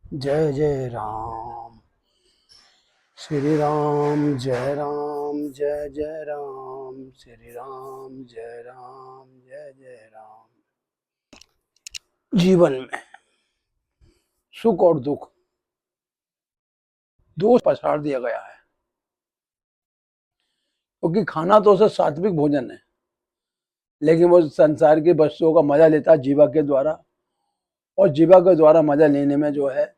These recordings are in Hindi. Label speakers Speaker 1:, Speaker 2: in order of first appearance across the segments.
Speaker 1: जय जय राम। श्री राम जय राम, जय जय राम। श्री राम जय राम, जय जय राम। जीवन में सुख और दुख दो पसार दिया गया है, क्योंकि खाना तो उसे सात्विक भोजन है, लेकिन वो संसार की वस्तुओं का मजा लेता है जीवा के द्वारा, और जीवा के द्वारा मजा लेने में जो है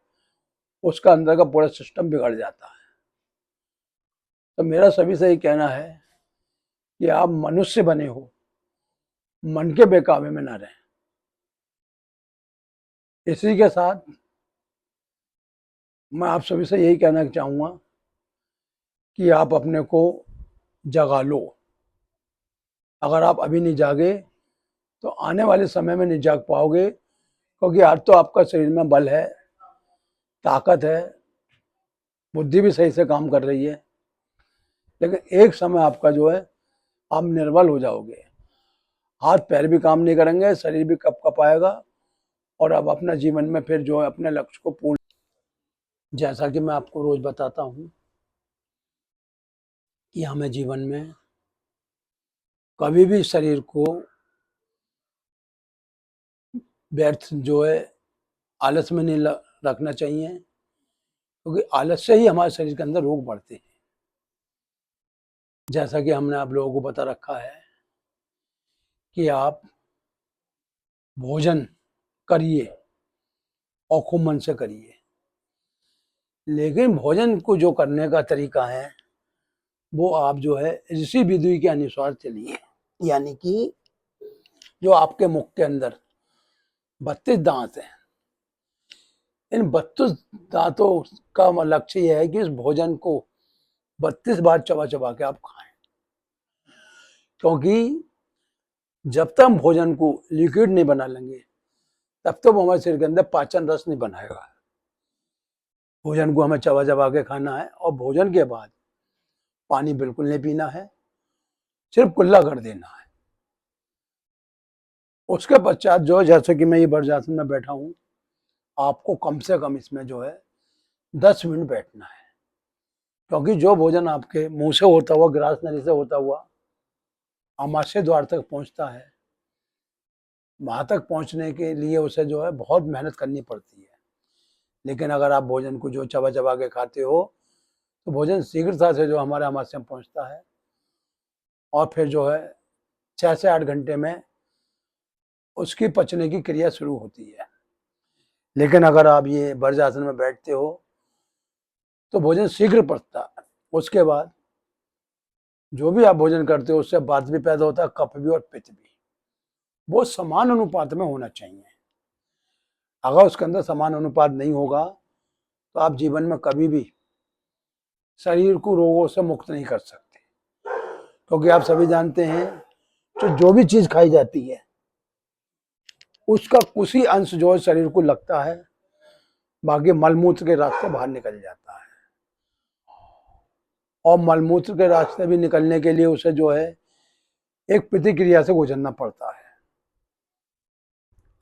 Speaker 1: उसका अंदर का पूरा सिस्टम बिगड़ जाता है। तो मेरा सभी से ये कहना है कि आप मनुष्य बने हो, मन के बहकावे में ना रहें। इसी के साथ मैं आप सभी से यही कहना चाहूंगा कि आप अपने को जगा लो। अगर आप अभी नहीं जागे तो आने वाले समय में नहीं जाग पाओगे, क्योंकि आज तो आपका शरीर में बल है, ताकत है, बुद्धि भी सही से काम कर रही है, लेकिन एक समय आपका जो है आप निर्बल हो जाओगे, हाथ पैर भी काम नहीं करेंगे, शरीर भी कप कपाएगा, और अब अपना जीवन में फिर जो है अपने लक्ष्य को पूर्ण, जैसा कि मैं आपको रोज बताता हूँ कि हमें जीवन में कभी भी शरीर को व्यर्थ जो है आलस में नहीं रखना चाहिए, क्योंकि आलस से ही हमारे शरीर के अंदर रोग बढ़ते हैं। जैसा कि हमने आप लोगों को बता रखा है कि आप भोजन करिए और खूब मन से करिए, लेकिन भोजन को जो करने का तरीका है वो आप जो है ऋषि विधि के अनुसार चलिए। यानी कि जो आपके मुख के अंदर 32 दांत हैं, इन 32 दांतों का लक्ष्य यह है कि इस भोजन को 32 बार चबा चबा के आप खाएं, क्योंकि जब तक हम भोजन को लिक्विड नहीं बना लेंगे तब तक हमारे शरीर के अंदर पाचन रस नहीं बनाएगा। भोजन को हमें चबा चबा के खाना है, और भोजन के बाद पानी बिल्कुल नहीं पीना है, सिर्फ कुल्ला कर देना है। उसके पश्चात जो, जैसे कि मैं ये वज्रासन में बैठा हूँ, आपको कम से कम इसमें जो है 10 मिनट बैठना है, क्योंकि जो भोजन आपके मुंह से होता हुआ, ग्रास नली से होता हुआ आमाशय द्वार तक पहुंचता है, वहां तक पहुंचने के लिए उसे जो है बहुत मेहनत करनी पड़ती है। लेकिन अगर आप भोजन को जो चबा चबा के खाते हो तो भोजन शीघ्रता से जो हमारे आमाशय में पहुंचता है, और फिर जो है 6 से 8 घंटे में उसकी पचने की क्रिया शुरू होती है। लेकिन अगर आप ये वज्रासन में बैठते हो तो भोजन शीघ्र पचता है। उसके बाद जो भी आप भोजन करते हो उससे वात भी पैदा होता है, कफ भी और पित्त भी। वो समान अनुपात में होना चाहिए। अगर उसके अंदर समान अनुपात नहीं होगा तो आप जीवन में कभी भी शरीर को रोगों से मुक्त नहीं कर सकते, क्योंकि आप सभी जानते हैं तो जो भी चीज खाई जाती है उसका कुछ ही अंश जो है शरीर को लगता है, बाकी मलमूत्र के रास्ते बाहर निकल जाता है, और मलमूत्र के रास्ते भी निकलने के लिए उसे जो है एक प्रतिक्रिया से गुजरना पड़ता है।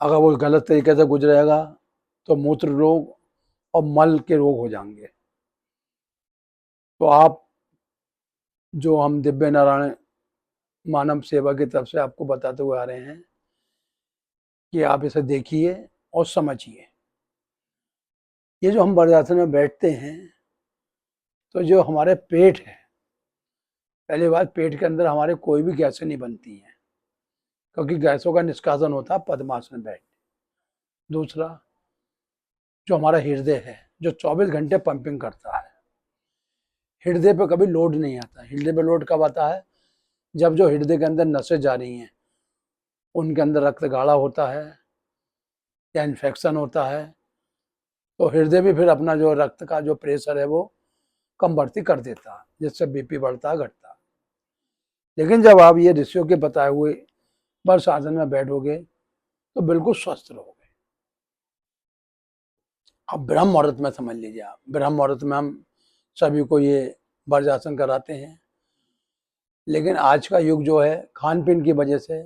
Speaker 1: अगर वो गलत तरीके से गुजरेगा तो मूत्र रोग और मल के रोग हो जाएंगे। तो आप, जो हम दिव्य नारायण मानव सेवा की तरफ से आपको बताते हुए आ रहे हैं कि आप इसे देखिए और समझिए। ये जो हम वज्रासन में बैठते हैं तो जो हमारे पेट है, पहली बात, पेट के अंदर हमारे कोई भी गैसें नहीं बनती हैं, क्योंकि गैसों का निष्कासन होता है पद्मासन में बैठ। दूसरा, जो हमारा हृदय है जो 24 घंटे पंपिंग करता है, हृदय पे कभी लोड नहीं आता। हृदय पे लोड कब आता है? जब जो हृदय के अंदर नसें जा रही हैं उनके अंदर रक्त गाढ़ा होता है या इन्फेक्शन होता है, तो हृदय भी फिर अपना जो रक्त का जो प्रेशर है वो कम बढ़ती कर देता है, जिससे बीपी बढ़ता घटता। लेकिन जब आप ये ऋषियों के बताए हुए बस आसन में बैठोगे तो बिल्कुल स्वस्थ रहोगे। अब ब्रह्म मुहूर्त में समझ लीजिए, आप ब्रह्म मुहूर्त में हम सभी को ये वज्रासन कराते हैं, लेकिन आज का युग जो है खान पीन की वजह से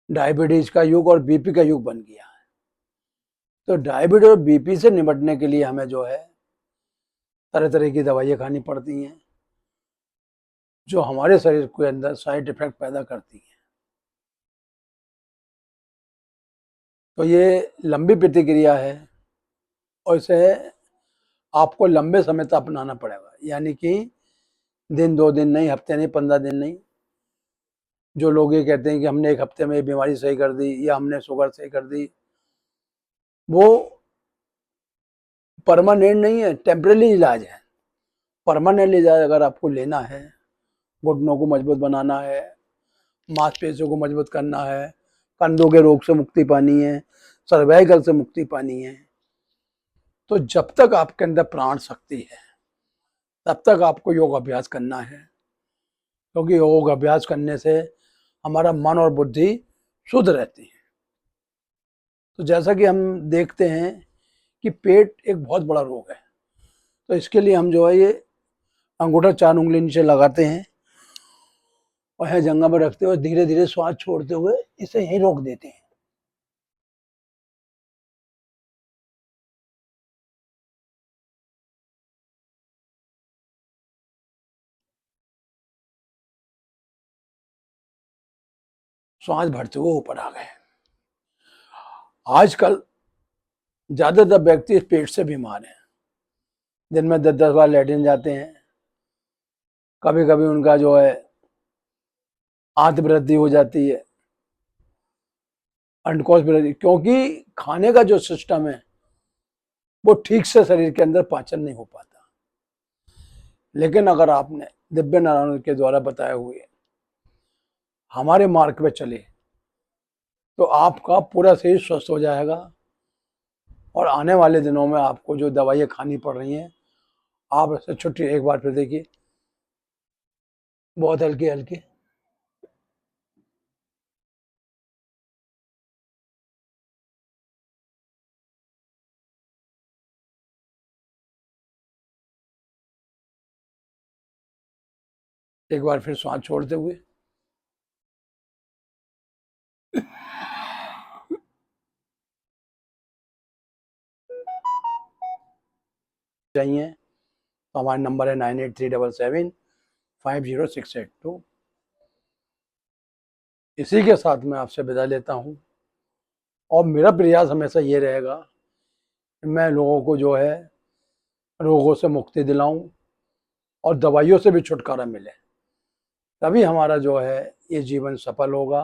Speaker 1: डायबिटीज का युग और बीपी का युग बन गया है। तो डायबिटीज और बीपी से निपटने के लिए हमें जो है तरह तरह की दवाइयाँ खानी पड़ती हैं जो हमारे शरीर के अंदर साइड इफेक्ट पैदा करती हैं। तो ये लंबी प्रतिक्रिया है और इसे आपको लंबे समय तक अपनाना पड़ेगा, यानी कि दिन 2 दिन नहीं, हफ्ते नहीं, 15 दिन नहीं। जो लोग ये कहते हैं कि हमने एक हफ्ते में ये बीमारी सही कर दी या हमने शुगर सही कर दी, वो परमानेंट नहीं है, टेम्परेरी इलाज है। परमानेंट इलाज अगर आपको लेना है, घुटनों को मजबूत बनाना है, मांसपेशियों को मजबूत करना है, कंधों के रोग से मुक्ति पानी है, सर्वाइकल से मुक्ति पानी है, तो जब तक आपके अंदर प्राण शक्ति है तब तक आपको योग अभ्यास करना है। क्योंकि योग अभ्यास करने से हमारा मन और बुद्धि शुद्ध रहती है। तो जैसा कि हम देखते हैं कि पेट एक बहुत बड़ा रोग है, तो इसके लिए हम जो है ये अंगूठा 4 उंगली नीचे लगाते हैं और यह जंघा में रखते हुए धीरे धीरे श्वास छोड़ते हुए इसे यहीं रोक देते हैं। श्वास भरते हुए ऊपर आ गए। आजकल ज्यादातर व्यक्ति पेट से बीमार हैं, दिन में 10-10 बार लैट्रिन जाते हैं, कभी कभी उनका जो है आंत वृद्धि हो जाती है, अंडकोश वृद्धि, क्योंकि खाने का जो सिस्टम है वो ठीक से शरीर के अंदर पाचन नहीं हो पाता। लेकिन अगर आपने दिव्य नारायण के द्वारा बताए हुए हमारे मार्ग पे चले तो आपका पूरा शरीर स्वस्थ हो जाएगा और आने वाले दिनों में आपको जो दवाइयाँ खानी पड़ रही हैं आप ऐसे छुट्टी एक बार फिर देखिए, बहुत हल्की हल्की। एक बार फिर श्वास छोड़ते हुए चाहिए तो हमारा नंबर है 9837750682। इसी के साथ मैं आपसे विदा लेता हूँ और मेरा प्रयास हमेशा ये रहेगा कि मैं लोगों को जो है रोगों से मुक्ति दिलाऊं और दवाइयों से भी छुटकारा मिले, तभी हमारा जो है ये जीवन सफल होगा